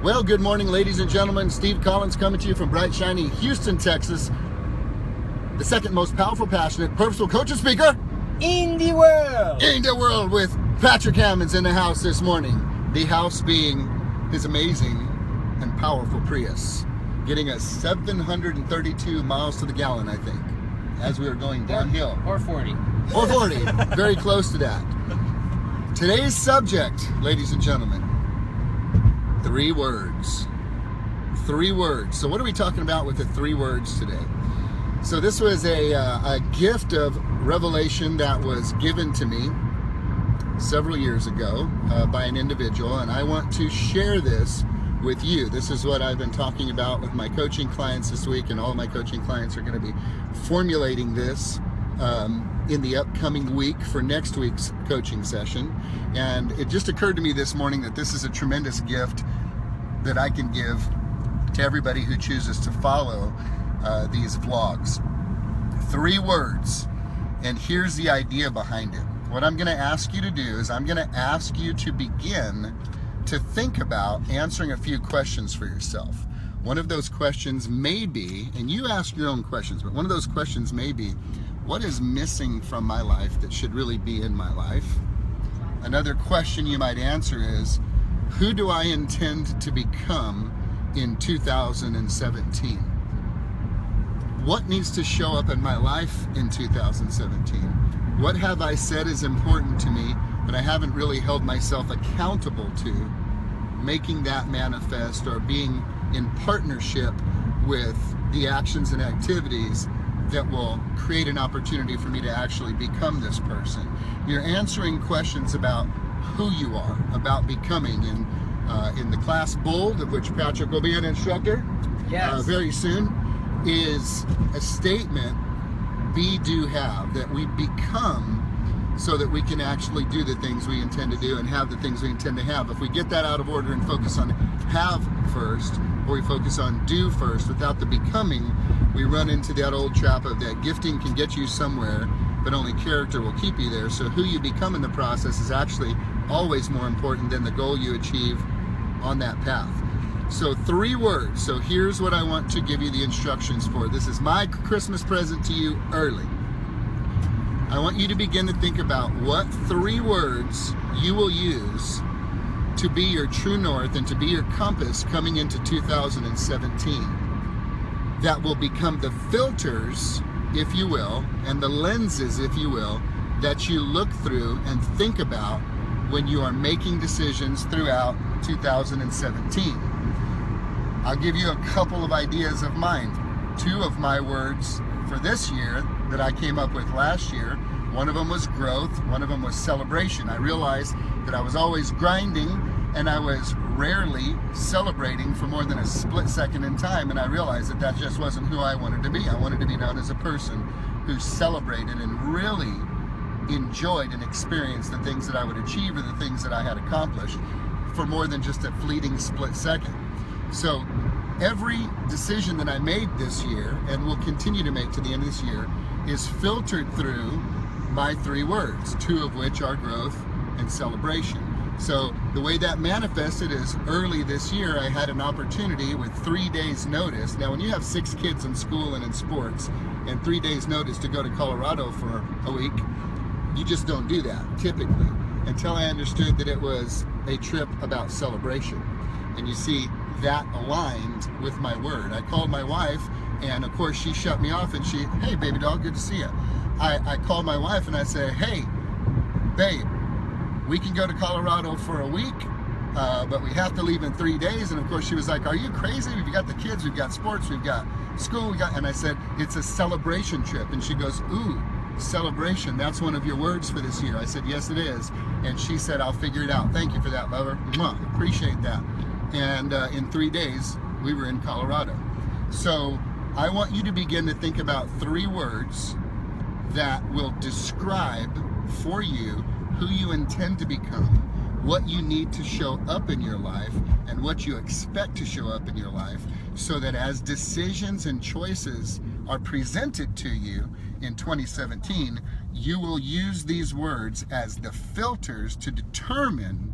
Well, good morning, ladies and gentlemen. Steve Collins coming to you from bright, shiny Houston, Texas. The second most powerful, passionate, purposeful coach and speaker in the world. With Patrick Hammonds in the house this morning. The house being his amazing and powerful Prius, getting us 732 miles to the gallon, I think, as we were going downhill. Or 40. Or 40. Very close to that. Today's subject, ladies and gentlemen, 3 words. 3 words. So what are we talking about with the 3 words today? So this was a gift of revelation that was given to me several years ago by an individual, and I want to share this with you. This is what I've been talking about with my coaching clients this week, and all of my coaching clients are going to be formulating this in the upcoming week for next week's coaching session. And it just occurred to me this morning that this is a tremendous gift that I can give to everybody who chooses to follow these vlogs. 3 words, and here's the idea behind it. What I'm going to ask you to do is I'm going to ask you to begin to think about answering a few questions for yourself. One of those questions may be, and you ask your own questions, but one of those questions may be, what is missing from my life that should really be in my life? Another question you might answer is, who do I intend to become in 2017? What needs to show up in my life in 2017? What have I said is important to me, but I haven't really held myself accountable to making that manifest or being in partnership with the actions and activities that will create an opportunity for me to actually become this person? You're answering questions about who you are, about becoming. And in the class Bold, of which Patrick will be an instructor very soon, is a statement, be, do, have, that we become so that we can actually do the things we intend to do and have the things we intend to have. If we get that out of order and focus on have first, or we focus on do first without the becoming, we run into that old trap of that gifting can get you somewhere, but only character will keep you there. So who you become in the process is actually always more important than the goal you achieve on that path. So 3 words. So here's what I want to give you the instructions for. This is my Christmas present to you early. I want you to begin to think about what 3 words you will use to be your true north and to be your compass coming into 2017. That will become the filters, if you will, and the lenses, if you will, that you look through and think about when you are making decisions throughout 2017. I'll give you a couple of ideas of mine. 2 of my words for this year that I came up with last year. One of them was growth, one of them was celebration. I realized that I was always grinding and I was rarely celebrating for more than a split second in time, and I realized that that just wasn't who I wanted to be. I wanted to be known as a person who celebrated and really enjoyed and experienced the things that I would achieve or the things that I had accomplished for more than just a fleeting split second. So every decision that I made this year and will continue to make to the end of this year is filtered through my 3 words, 2 of which are growth and celebration. So the way that manifested is early this year I had an opportunity with 3 days notice. Now when you have 6 kids in school and in sports and 3 days notice to go to Colorado for a week, you just don't do that typically, until I understood that it was a trip about celebration. And you see, that aligned with my word. I called my wife, and of course she shut me off, and hey baby doll, good to see you. I called my wife and I said, hey babe, we can go to Colorado for a week, but we have to leave in 3 days. And of course she was like, are you crazy? We've got the kids, we've got sports, we've got school, and I said, it's a celebration trip. And she goes, ooh, celebration, that's one of your words for this year. I said, yes it is. And she said, I'll figure it out. Thank you for that, lover. Mwah, appreciate that. And in 3 days we were in Colorado. So I want you to begin to think about 3 words that will describe for you who you intend to become, what you need to show up in your life, and what you expect to show up in your life, so that as decisions and choices are presented to you in 2017, you will use these words as the filters to determine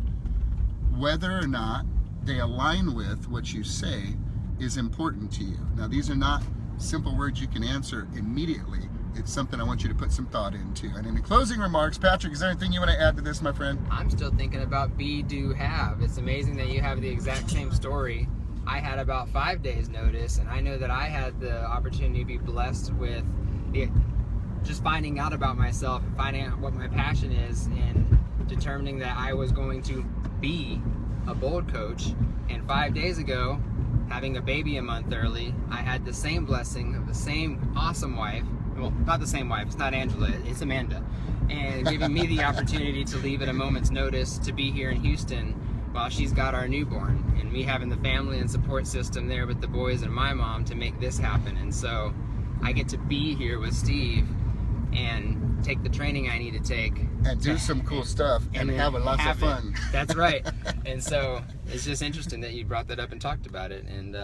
whether or not they align with what you say is important to you. Now, these are not simple words you can answer immediately. It's something I want you to put some thought into. And in the closing remarks, Patrick, is there anything you want to add to this, my friend? I'm still thinking about be, do, have. It's amazing that you have the exact same story. I had about 5 days notice, and I know that I had the opportunity to be blessed with just finding out about myself and finding out what my passion is and determining that I was going to be a bold coach. And 5 days ago, having a baby a month early, I had the same blessing of the same awesome wife. Well, not the same wife, it's not Angela, it's Amanda. And giving me the opportunity to leave at a moment's notice to be here in Houston while she's got our newborn. And me having the family and support system there with the boys and my mom to make this happen. And so I get to be here with Steve and take the training I need to take. And do some cool stuff and have a lots of fun. That's right. And so it's just interesting that you brought that up and talked about it. And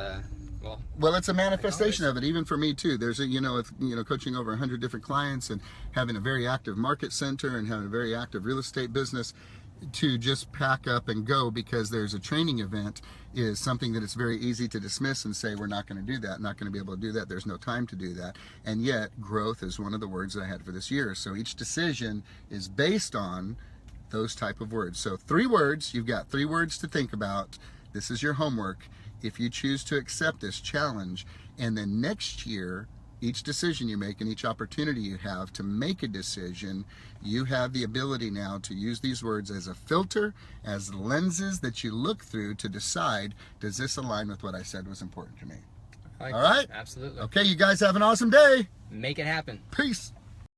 well, it's a manifestation of it, even for me too. There's coaching over 100 different clients and having a very active market center and having a very active real estate business, to just pack up and go because there's a training event is something that it's very easy to dismiss and say, we're not going to do that, not going to be able to do that, there's no time to do that. And yet growth is one of the words that I had for this year. So each decision is based on those type of words. So 3 words, you've got 3 words to think about. This is your homework. If you choose to accept this challenge, and then next year, each decision you make and each opportunity you have to make a decision, you have the ability now to use these words as a filter, as lenses that you look through to decide, does this align with what I said was important to me? All right? Absolutely. Okay, you guys have an awesome day. Make it happen. Peace.